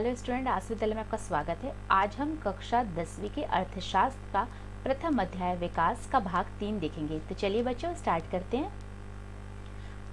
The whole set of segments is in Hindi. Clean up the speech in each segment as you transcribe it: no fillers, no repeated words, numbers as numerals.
हेलो स्टूडेंट, आज विद्यालय में आपका स्वागत है। आज हम कक्षा 10वीं के अर्थशास्त्र का प्रथम अध्याय विकास का भाग 3 देखेंगे। तो चलिए बच्चों स्टार्ट करते हैं।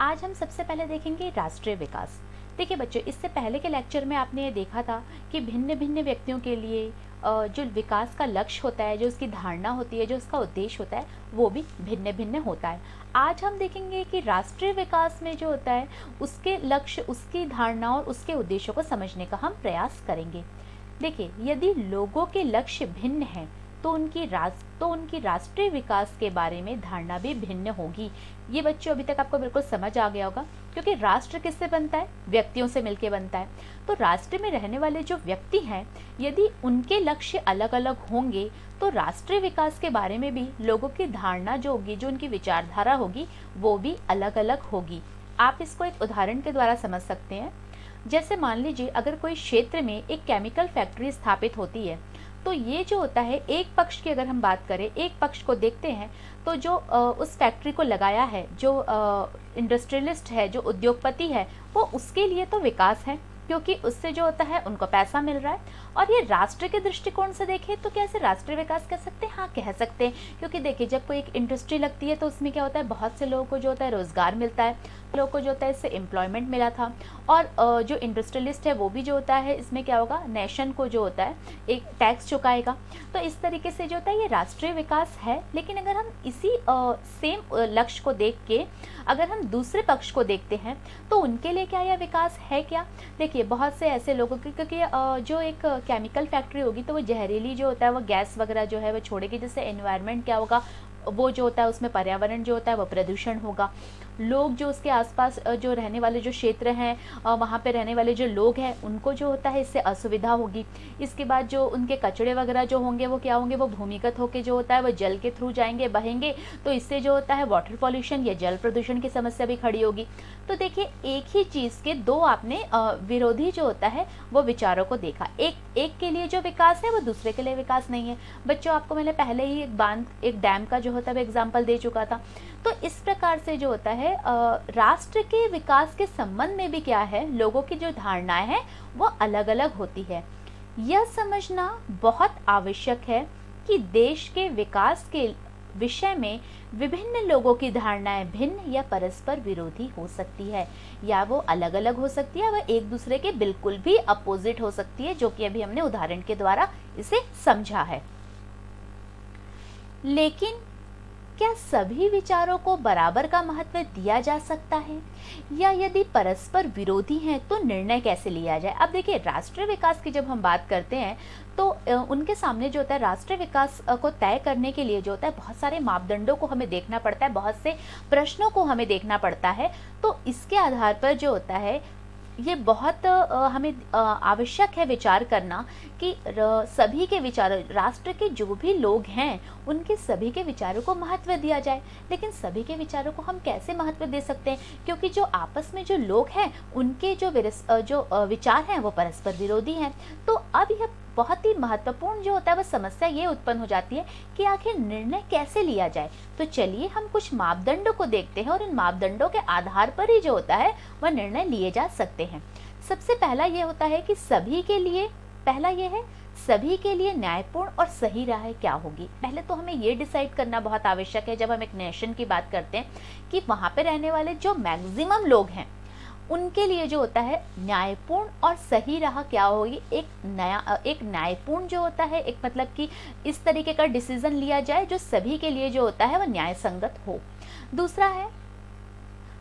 आज हम सबसे पहले देखेंगे राष्ट्रीय विकास। देखिए बच्चों, इससे पहले के लेक्चर में आपने ये देखा था कि भिन्न भिन्न व्यक्तियों के लिए जो विकास का लक्ष्य होता है, जो उसकी धारणा होती है, जो उसका उद्देश्य होता है, वो भी भिन्न भिन्न होता है। आज हम देखेंगे कि राष्ट्रीय विकास में जो होता है उसके लक्ष्य, उसकी धारणा और उसके उद्देश्यों को समझने का हम प्रयास करेंगे। देखिए, यदि लोगों के लक्ष्य भिन्न हैं तो उनकी राष्ट्रीय विकास के बारे में धारणा भी भिन्न होगी। ये बच्चों अभी तक आपको बिल्कुल समझ आ गया होगा, क्योंकि राष्ट्र किससे बनता है? व्यक्तियों से मिलकर बनता है। तो राष्ट्र में रहने वाले जो व्यक्ति हैं, यदि उनके लक्ष्य अलग अलग होंगे तो राष्ट्रीय विकास के बारे में भी लोगों की धारणा जो होगी, जो उनकी विचारधारा होगी, वो भी अलग अलग होगी। आप इसको एक उदाहरण के द्वारा समझ सकते हैं। जैसे मान लीजिए, अगर कोई क्षेत्र में एक केमिकल फैक्ट्री स्थापित होती है, तो ये जो होता है, एक पक्ष की अगर हम बात करें, एक पक्ष को देखते हैं तो जो उस फैक्ट्री को लगाया है, जो इंडस्ट्रियलिस्ट है, जो उद्योगपति है, वो उसके लिए तो विकास है, क्योंकि उससे जो होता है उनको पैसा मिल रहा है। और ये राष्ट्र के दृष्टिकोण से देखें तो क्या इसे राष्ट्रीय विकास कह सकते हैं? हाँ, कह सकते हैं, क्योंकि देखिए, जब कोई एक इंडस्ट्री लगती है तो उसमें क्या होता है, बहुत से लोगों को जो होता है रोजगार मिलता है, लोगों को जो होता है इससे एम्प्लॉयमेंट मिला था। और जो इंडस्ट्रियलिस्ट है वो भी जो होता है, इसमें क्या होगा, नेशन को जो होता है एक टैक्स चुकाएगा। तो इस तरीके से जो होता है ये राष्ट्रीय विकास है। लेकिन अगर हम इसी सेम लक्ष्य को देख के अगर हम दूसरे पक्ष को देखते हैं तो उनके लिए क्या यह विकास है? क्या देखिए, बहुत से ऐसे लोगों की, क्योंकि जो एक केमिकल फैक्ट्री होगी तो वो जहरीली जो होता है वो गैस वगैरह जो है वो छोड़ेगी, जिससे एनवायरनमेंट क्या होगा, वो जो होता है उसमें पर्यावरण जो होता है वो प्रदूषण होगा। लोग जो उसके आसपास जो रहने वाले जो क्षेत्र हैं, वहाँ पे रहने वाले जो लोग हैं, उनको जो होता है इससे असुविधा होगी। इसके बाद जो उनके कचड़े वगैरह जो होंगे वो क्या होंगे, वो भूमिगत होके जो होता है वो जल के थ्रू जाएंगे, बहेंगे। तो इससे जो होता है वाटर पॉल्यूशन या जल प्रदूषण की समस्या भी खड़ी होगी। तो देखिए, एक ही चीज़ के दो आपने विरोधी जो होता है वो विचारों को देखा। एक के लिए जो विकास है वो दूसरे के लिए विकास नहीं है। बच्चों, आपको मैंने पहले ही एक डैम का जो होता है एग्जाम्पल दे चुका था। तो इस प्रकार से जो होता है राष्ट्र के विकास के संबंध में भी क्या है, लोगों की जो धारणाएं हैं वो अलग अलग होती है। यह समझना बहुत आवश्यक है कि देश के विकास के विषय में विभिन्न लोगों की धारणाएं भिन्न या परस्पर विरोधी हो सकती है, या वो अलग अलग हो सकती है, वह एक दूसरे के बिल्कुल भी अपोजिट हो सकती है, जो कि अभी हमने उदाहरण के द्वारा इसे समझा है। लेकिन क्या सभी विचारों को बराबर का महत्व दिया जा सकता है, या यदि परस्पर विरोधी हैं तो निर्णय कैसे लिया जाए? अब देखिए, राष्ट्रीय विकास की जब हम बात करते हैं तो उनके सामने जो होता है राष्ट्रीय विकास को तय करने के लिए जो होता है बहुत सारे मापदंडों को हमें देखना पड़ता है, बहुत से प्रश्नों को हमें देखना पड़ता है। तो इसके आधार पर जो होता है ये बहुत हमें आवश्यक है विचार करना कि सभी के विचार, राष्ट्र के जो भी लोग हैं उनके सभी के विचारों को महत्व दिया जाए। लेकिन सभी के विचारों को हम कैसे महत्व दे सकते हैं, क्योंकि जो आपस में जो लोग हैं उनके जो विचार हैं वो परस्पर विरोधी हैं। तो अब यह बहुत ही महत्वपूर्ण जो होता है वह समस्या ये उत्पन्न हो जाती है कि आखिर निर्णय कैसे लिया जाए। तो चलिए हम कुछ मापदंडों को देखते हैं और इन मापदंडों के आधार पर ही जो होता है वह निर्णय लिए जा सकते हैं। सबसे पहला ये होता है कि सभी के लिए न्यायपूर्ण और सही राय क्या होगी। पहले तो हमें ये डिसाइड करना बहुत आवश्यक है, जब हम एक नेशन की बात करते हैं, कि वहाँ पे रहने वाले जो मैक्सिमम लोग हैं उनके लिए जो होता है न्यायपूर्ण और सही राह क्या होगी। एक न्यायपूर्ण जो होता है, एक मतलब कि इस तरीके का डिसीजन लिया जाए जो सभी के लिए जो होता है वह न्याय संगत हो। दूसरा है,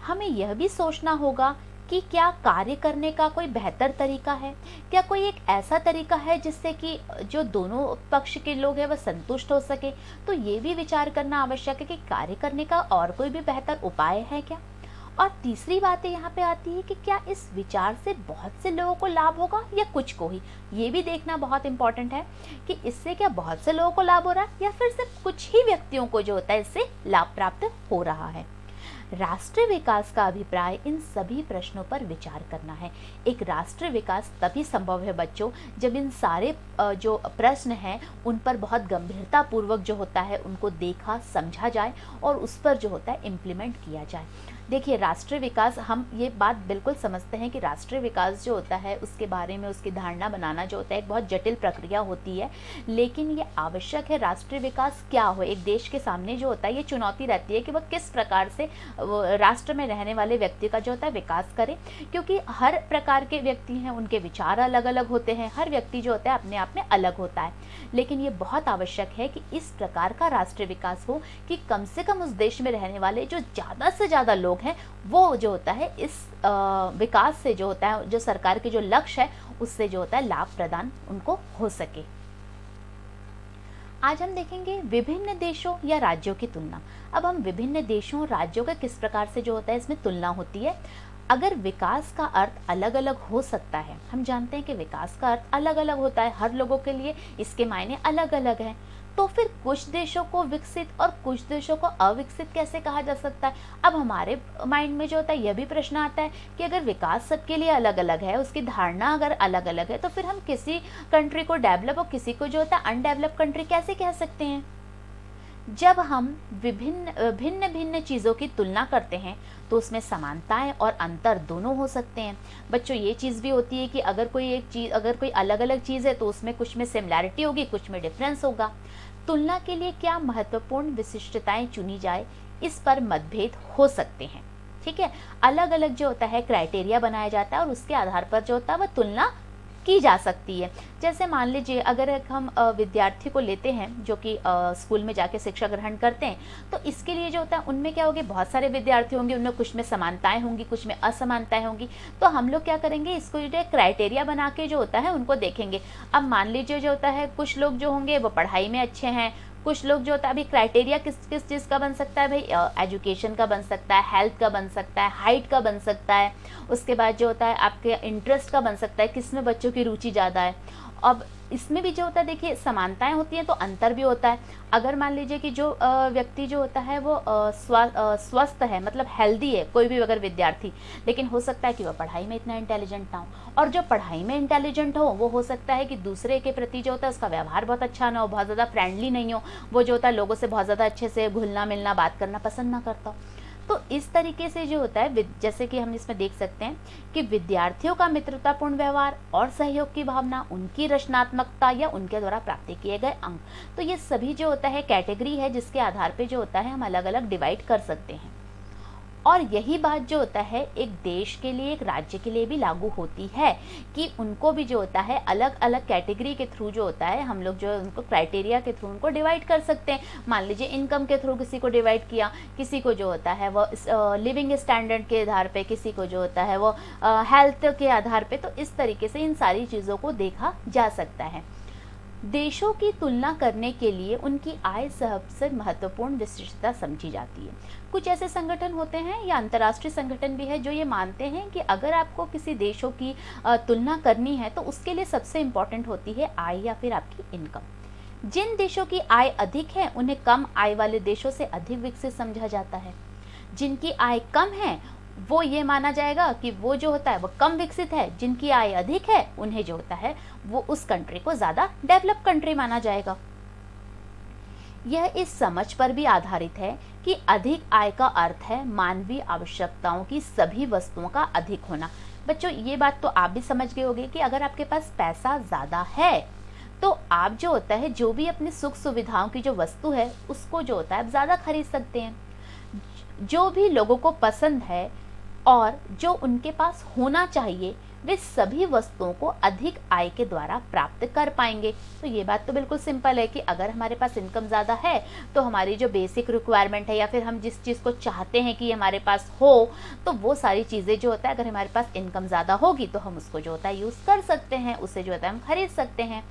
हमें यह भी सोचना होगा कि क्या कार्य करने का कोई बेहतर तरीका है, क्या कोई एक ऐसा तरीका है जिससे कि जो दोनों पक्ष के लोग हैं वह संतुष्ट हो सके। तो ये भी विचार करना आवश्यक है कि कार्य करने का और कोई भी बेहतर उपाय है क्या। और तीसरी बात यहाँ पे आती है कि क्या इस विचार से बहुत से लोगों को लाभ होगा या कुछ को ही। ये भी देखना बहुत इंपॉर्टेंट है कि इससे क्या बहुत से लोगों को लाभ हो रहा है या फिर सिर्फ कुछ ही व्यक्तियों को जो होता है इससे लाभ प्राप्त हो रहा है। राष्ट्रीय विकास का अभिप्राय इन सभी प्रश्नों पर विचार करना है। एक राष्ट्रीय विकास तभी संभव है बच्चों जब इन सारे जो प्रश्न हैं उन पर बहुत गंभीरता पूर्वक जो होता है उनको देखा समझा जाए और उस पर जो होता है इम्प्लीमेंट किया जाए। देखिए, राष्ट्रीय विकास, हम ये बात बिल्कुल समझते हैं कि राष्ट्रीय विकास जो होता है उसके बारे में उसकी धारणा बनाना जो होता है एक बहुत जटिल प्रक्रिया होती है, लेकिन ये आवश्यक है। राष्ट्रीय विकास क्या हो, एक देश के सामने जो होता है ये चुनौती रहती है कि वह किस प्रकार से राष्ट्र में रहने वाले व्यक्ति का जो होता है विकास करे, क्योंकि हर प्रकार के व्यक्ति हैं, उनके विचार अलग अलग होते हैं, हर व्यक्ति जो होता है अपने आप में अलग होता है। लेकिन ये बहुत आवश्यक है कि इस प्रकार का राष्ट्रीय विकास हो कि कम से कम उस देश में रहने वाले जो ज़्यादा से ज़्यादा लोग हैं वो जो होता है इस विकास से जो होता है, जो सरकार के जो लक्ष्य है उससे जो होता है लाभ प्रदान उनको हो सके। आज हम देखेंगे विभिन्न देशों या राज्यों की तुलना। अब हम विभिन्न देशों और राज्यों का किस प्रकार से जो होता है इसमें तुलना होती है। अगर विकास का अर्थ अलग अलग हो सकता है, हम जानते हैं कि विकास का अर्थ अलग अलग होता है, हर लोगों के लिए इसके मायने अलग अलग हैं, तो फिर कुछ देशों को विकसित और कुछ देशों को अविकसित कैसे कहा जा सकता है। अब हमारे माइंड में जो होता है यह भी प्रश्न आता है कि अगर विकास सबके लिए अलग अलग है, उसकी धारणा अगर अलग अलग है, तो फिर हम किसी कंट्री को डेवलप और किसी को जो होता है अनडेवलप कंट्री कैसे कह सकते हैं। जब हम भिन्न भिन्न चीज़ों की तुलना करते हैं तो उसमें समानताएं और अंतर दोनों हो सकते हैं। बच्चों, ये चीज़ भी होती है कि अगर कोई अलग अलग चीज़ है तो उसमें कुछ में सिमिलैरिटी होगी, कुछ में डिफरेंस होगा। तुलना के लिए क्या महत्वपूर्ण विशिष्टताएं चुनी जाए, इस पर मतभेद हो सकते हैं। ठीक है, अलग अलग जो होता है क्राइटेरिया बनाया जाता है और उसके आधार पर जो होता है वह तुलना की जा सकती है। जैसे मान लीजिए अगर हम विद्यार्थी को लेते हैं जो कि स्कूल में जाके शिक्षा ग्रहण करते हैं, तो इसके लिए जो होता है उनमें क्या होगी, बहुत सारे विद्यार्थी होंगे, उनमें कुछ में समानताएं होंगी, कुछ में असमानताएं होंगी। तो हम लोग क्या करेंगे, इसको जो क्राइटेरिया बना के जो होता है उनको देखेंगे। अब मान लीजिए जो होता है कुछ लोग जो होंगे वो पढ़ाई में अच्छे हैं, कुछ लोग जो होता है, अभी क्राइटेरिया किस किस चीज़ का बन सकता है भाई, एजुकेशन का बन सकता है, हेल्थ का बन सकता है, हाइट का बन सकता है, उसके बाद जो होता है आपके इंटरेस्ट का बन सकता है, किस में बच्चों की रुचि ज़्यादा है। अब इसमें भी जो होता है देखिए समानताएं होती हैं तो अंतर भी होता है। अगर मान लीजिए कि जो व्यक्ति जो होता है वो स्वस्थ है, मतलब हेल्दी है, कोई भी अगर विद्यार्थी, लेकिन हो सकता है कि वह पढ़ाई में इतना इंटेलिजेंट ना हो, और जो पढ़ाई में इंटेलिजेंट हो वो हो सकता है कि दूसरे के प्रति जो होता है उसका व्यवहार बहुत अच्छा ना हो, बहुत ज़्यादा फ्रेंडली नहीं हो, वो जो होता है लोगों से बहुत ज़्यादा अच्छे से घुलना मिलना बात करना पसंद ना करता हो। तो इस तरीके से जो होता है, जैसे कि हम इसमें देख सकते हैं कि विद्यार्थियों का मित्रतापूर्ण व्यवहार और सहयोग की भावना, उनकी रचनात्मकता या उनके द्वारा प्राप्त किए गए अंक, तो ये सभी जो होता है कैटेगरी है जिसके आधार पे जो होता है हम अलग अलग डिवाइड कर सकते हैं। और यही बात जो होता है एक देश के लिए, एक राज्य के लिए भी लागू होती है कि उनको भी जो होता है अलग अलग कैटेगरी के थ्रू जो होता है हम लोग जो है उनको क्राइटेरिया के थ्रू उनको डिवाइड कर सकते हैं। मान लीजिए इनकम के थ्रू किसी को डिवाइड किया, किसी को जो होता है वो लिविंग स्टैंडर्ड के आधार पे, किसी को जो होता है वो हेल्थ के आधार पे। तो इस तरीके से इन सारी चीज़ों को देखा जा सकता है। देशों की तुलना करने के लिए उनकी आय सबसे महत्वपूर्ण विशिष्टता समझी जाती है। कुछ ऐसे संगठन होते हैं या अंतर्राष्ट्रीय संगठन भी है जो ये मानते हैं कि अगर आपको किसी देशों की तुलना करनी है तो उसके लिए सबसे इम्पोर्टेंट होती है आय या फिर आपकी इनकम। जिन देशों की आय अधिक है उन्हें कम आय वाले देशों से अधिक विकसित समझा जाता है। जिनकी आय कम है वो ये माना जाएगा कि वो जो होता है वो कम विकसित है। जिनकी आय अधिक है उन्हें जो होता है वो उस कंट्री को ज़्यादा डेवलप कंट्री माना जाएगा। यह इस समझ पर भी आधारित है कि अधिक आय का अर्थ है मानवीय आवश्यकताओं की सभी वस्तुओं का अधिक होना। बच्चों, ये बात तो आप भी समझ गए होंगे कि अगर आपके पास पैसा ज़्यादा है तो आप जो होता है जो भी अपनी सुख सुविधाओं की जो वस्तु है उसको जो होता है आप ज़्यादा खरीद सकते हैं। जो भी लोगों को पसंद है और जो उनके पास होना चाहिए वे सभी वस्तुओं को अधिक आय के द्वारा प्राप्त कर पाएंगे। तो ये बात तो बिल्कुल सिंपल है कि अगर हमारे पास इनकम ज़्यादा है तो हमारी जो बेसिक रिक्वायरमेंट है या फिर हम जिस चीज़ को चाहते हैं कि हमारे पास हो, तो वो सारी चीज़ें जो होता है अगर हमारे पास इनकम ज़्यादा होगी तो हम उसको जो होता है यूज़ कर सकते हैं, उसे जो होता है हम खरीद सकते हैं।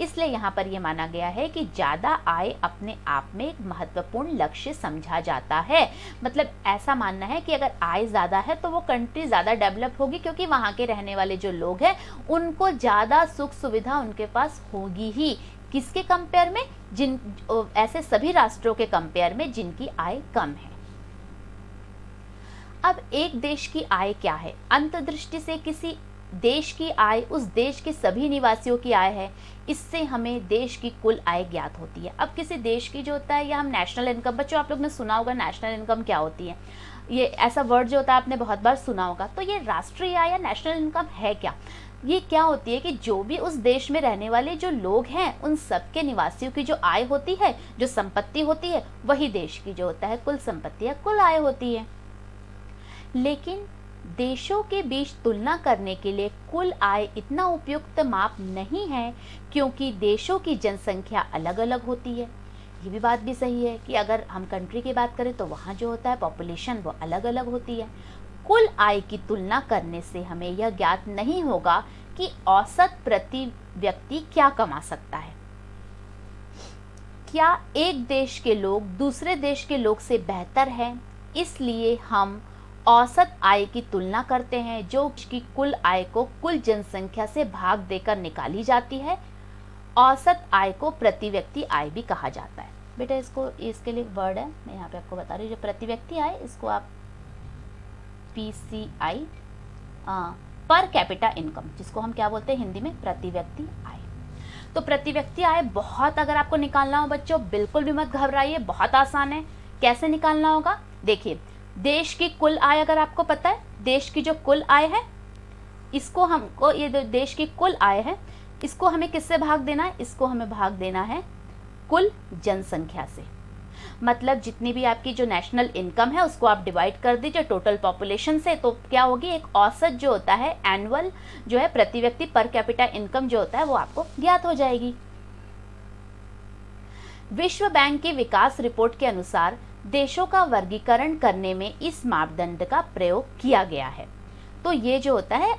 इसलिए यहाँ पर ये माना गया है कि ज़्यादा आय अपने आप में एक महत्वपूर्ण लक्ष्य समझा जाता है। मतलब ऐसा मानना है कि अगर आय ज़्यादा है तो वो कंट्री ज़्यादा डेवलप होगी क्योंकि वहाँ के रहने वाले जो लोग हैं उनको ज़्यादा सुख सुविधा उनके पास होगी ही। किसके कंपेयर में? जिन ऐसे सभी राष्ट्रों के कंपेयर में जिनकी आय कम है। अब एक देश की आय क्या है? अंतर्दृष्टि से किसी देश की आय उस देश के सभी निवासियों की आय है। इससे हमें देश की कुल आय ज्ञात होती है। अब किसी देश की जो होता है या हम नेशनल इनकम, बच्चों आप लोग ने सुना होगा नेशनल इनकम क्या होती है। ये ऐसा वर्ड जो होता है आपने बहुत बार सुना होगा। तो ये राष्ट्रीय आय या नेशनल इनकम है क्या? ये क्या होती है कि जो भी उस देश में रहने वाले जो लोग हैं उन सबके निवासियों की जो आय होती है, जो संपत्ति होती है, वही देश की जो होता है कुल संपत्ति या कुल आय होती है। लेकिन देशों के बीच तुलना करने के लिए कुल आय इतना उपयुक्त माप नहीं है, क्योंकि देशों की जनसंख्या अलग अलग होती है। ये भी बात भी सही है कि अगर हम कंट्री की बात करें तो वहाँ जो होता है पॉपुलेशन वो अलग अलग होती है। कुल आय की तुलना करने से हमें यह ज्ञात नहीं होगा कि औसत प्रति व्यक्ति क्या कमा सकता है। क्या एक देश के लोग दूसरे देश के लोग से बेहतर हैं, इसलिए हम औसत आय की तुलना करते हैं, जो कि कुल आय को कुल जनसंख्या से भाग देकर निकाली जाती है। औसत आय को प्रति व्यक्ति आय भी कहा जाता है। बेटा इसके लिए वर्ड है, मैं यहाँ पे आपको बता रही हूँ। जो प्रति व्यक्ति आय, इसको आप PCI, पर कैपिटा इनकम, जिसको हम क्या बोलते हैं हिंदी में, प्रति व्यक्ति आय। तो प्रति व्यक्ति आय बहुत, अगर आपको निकालना हो बच्चों, बिल्कुल भी मत घबराइए, बहुत आसान है। कैसे निकालना होगा? देखिए, देश की कुल आय अगर आपको पता है, देश की जो कुल आय है, इसको हमको, ये देश की कुल आय है, इसको हमें किससे भाग देना है? इसको हमें भाग देना है कुल जनसंख्या से। मतलब जितनी भी आपकी जो नेशनल इनकम है उसको आप डिवाइड कर दीजिए टोटल पॉपुलेशन से, तो क्या होगी, एक औसत जो होता है एनुअल जो है प्रति व्यक्ति पर कैपिटा इनकम जो होता है वो आपको ज्ञात हो जाएगी। विश्व बैंक की विकास रिपोर्ट के अनुसार देशों का वर्गीकरण करने में इस मापदंड का प्रयोग किया गया है। तो ये जो होता है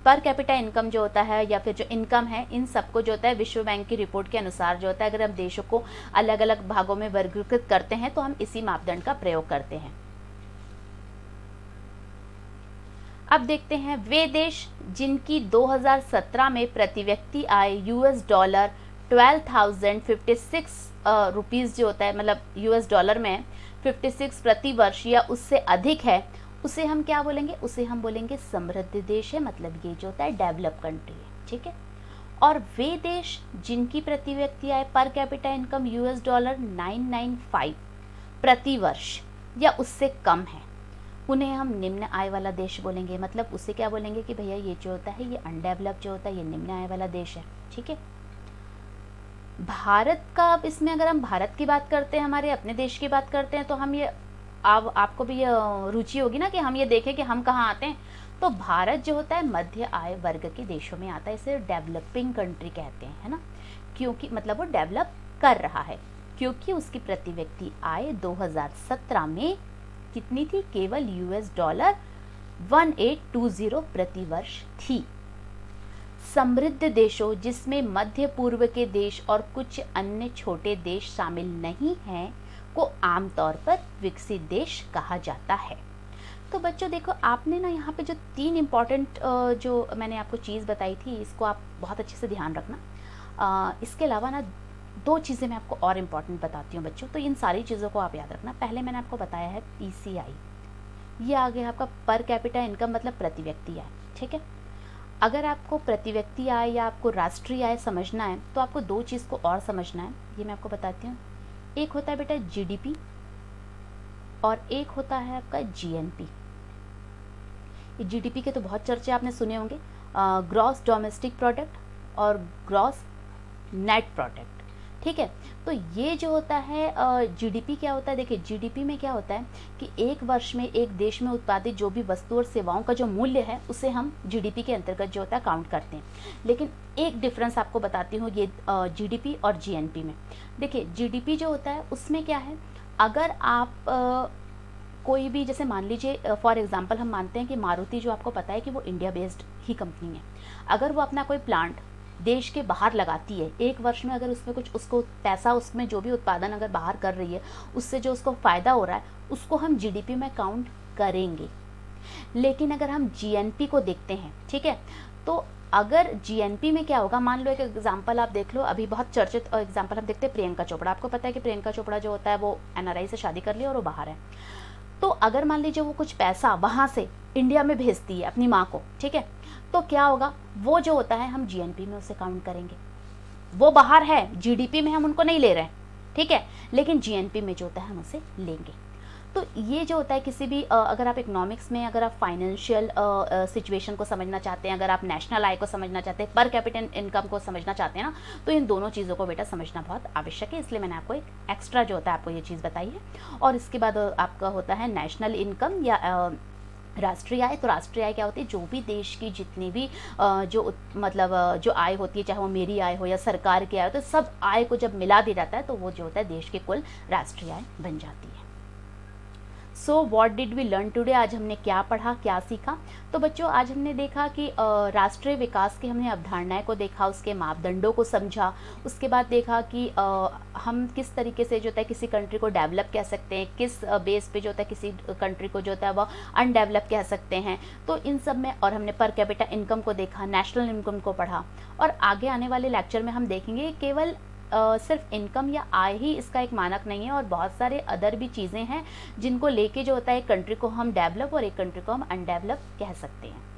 पर कैपिटा इनकम जो होता है या फिर जो इनकम है, इन सबको जो होता है विश्व बैंक की रिपोर्ट के अनुसार जो होता है, अगर हम देशों को अलग अलग भागों में वर्गीकृत करते हैं तो हम इसी मापदंड का प्रयोग करते हैं। अब देखते हैं वे देश जिनकी 2017 में प्रति व्यक्ति आय $12,056 रुपीज़ जो होता है, मतलब $, में 56 प्रति वर्ष या उससे अधिक है, उसे हम क्या बोलेंगे? उसे हम बोलेंगे समृद्ध देश है, मतलब ये जो होता है डेवलप कंट्री है, ठीक है। और वे देश जिनकी प्रति व्यक्ति आय पर कैपिटा इनकम $995 प्रति वर्ष या उससे कम है, उन्हें हम निम्न आय वाला देश बोलेंगे। मतलब उसे क्या बोलेंगे कि भैया ये जो होता है ये अनडेवलप जो होता है, ये निम्न आय वाला देश है, ठीक है। भारत का, अब इसमें अगर हम भारत की बात करते हैं, हमारे अपने देश की बात करते हैं, तो हम ये, अब आपको भी ये रुचि होगी ना कि हम ये देखें कि हम कहाँ आते हैं। तो भारत जो होता है मध्य आय वर्ग के देशों में आता है, इसे डेवलपिंग कंट्री कहते हैं, है ना, क्योंकि मतलब वो डेवलप कर रहा है, क्योंकि उसकी प्रति व्यक्ति आय 2017 में कितनी थी? केवल $1820 प्रति वर्ष थी। समृद्ध देशों, जिसमें मध्य पूर्व के देश और कुछ अन्य छोटे देश शामिल नहीं हैं, को आमतौर पर विकसित देश कहा जाता है। तो बच्चों देखो, आपने ना यहाँ पे जो 3 इम्पॉर्टेंट जो मैंने आपको चीज़ बताई थी, इसको आप बहुत अच्छे से ध्यान रखना। इसके अलावा ना 2 चीज़ें मैं आपको और इम्पॉर्टेंट बताती हूँ बच्चों, तो इन सारी चीज़ों को आप याद रखना। पहले मैंने आपको बताया है PCI, ये आ गया आपका पर कैपिटा इनकम, मतलब प्रति व्यक्ति आय, ठीक है। अगर आपको प्रति व्यक्ति आय या आपको राष्ट्रीय आय समझना है तो आपको 2 चीज़ को और समझना है, ये मैं आपको बताती हूँ। एक होता है बेटा GDP और एक होता है आपका GNP। ये GDP के तो बहुत चर्चे आपने सुने होंगे, ग्रॉस डोमेस्टिक प्रोडक्ट और ग्रॉस नेट प्रोडक्ट, ठीक है। तो ये जो होता है GDP क्या होता है? देखिए, GDP में क्या होता है कि एक वर्ष में एक देश में उत्पादित जो भी वस्तु और सेवाओं का जो मूल्य है उसे हम GDP के अंतर्गत जो होता है काउंट करते हैं। लेकिन एक डिफरेंस आपको बताती हूँ ये GDP और GNP में। देखिए, GDP जो होता है उसमें क्या है, अगर आप कोई भी, जैसे मान लीजिए फॉर एग्जांपल हम मानते हैं कि मारुति, जो आपको पता है कि वो इंडिया बेस्ड ही कंपनी है, अगर वो अपना कोई प्लांट देश के बाहर लगाती है, एक वर्ष में अगर उसमें कुछ उसको पैसा, उसमें जो भी उत्पादन अगर बाहर कर रही है, उससे जो उसको फ़ायदा हो रहा है, उसको हम GDP में काउंट करेंगे। लेकिन अगर हम GNP को देखते हैं, ठीक है, तो अगर GNP में क्या होगा, मान लो एक एग्जांपल आप देख लो, अभी बहुत चर्चित एग्जांपल हम देखते हैं प्रियंका चोपड़ा। आपको पता है कि प्रियंका चोपड़ा जो होता है वो NRI से शादी कर ली और वो बाहर है। तो अगर मान लीजिए वो कुछ पैसा वहाँ से इंडिया में भेजती है अपनी माँ को, ठीक है, तो क्या होगा, वो जो होता है हम GNP में उसे काउंट करेंगे। वो बाहर है, GDP में हम उनको नहीं ले रहे हैं, ठीक है, लेकिन GNP में जो होता है हम उसे लेंगे। तो ये जो होता है किसी भी अगर आप इकोनॉमिक्स में अगर आप फाइनेंशियल सिचुएशन को समझना चाहते हैं, अगर आप नेशनल आय को समझना चाहते हैं, पर कैपिटल इनकम को समझना चाहते हैं ना, तो इन दोनों चीज़ों को बेटा समझना बहुत आवश्यक है। इसलिए मैंने आपको एक एक्स्ट्रा जो होता है आपको ये चीज़ बताई है। और इसके बाद आपका होता है नेशनल इनकम या राष्ट्रीय आय। तो राष्ट्रीय आय क्या होती है, जो भी देश की जितनी भी जो आय होती है, चाहे वो मेरी आय हो या सरकार की आय हो, तो सब आय को जब मिला दिया जाता है तो वो जो होता है देश की कुल राष्ट्रीय आय बन जाती है। So what did we learn today, आज हमने क्या पढ़ा, क्या सीखा। तो बच्चों आज हमने देखा कि राष्ट्रीय विकास की हमने अवधारणाएं को देखा, उसके मापदंडों को समझा। उसके बाद देखा कि हम किस तरीके से जो होता है किसी कंट्री को डेवलप कह सकते हैं, किस बेस पे जो होता है किसी कंट्री को जो होता है वह अनडेवलप कह सकते हैं। तो इन सब में, और हमने पर कैपिटा इनकम को देखा, नेशनल इनकम को पढ़ा। और आगे आने वाले लेक्चर में हम देखेंगे केवल सिर्फ इनकम या आय ही इसका एक मानक नहीं है, और बहुत सारे अदर भी चीज़ें हैं जिनको लेके जो होता है एक कंट्री को हम डेवलप और एक कंट्री को हम अनडेवलप कह सकते हैं।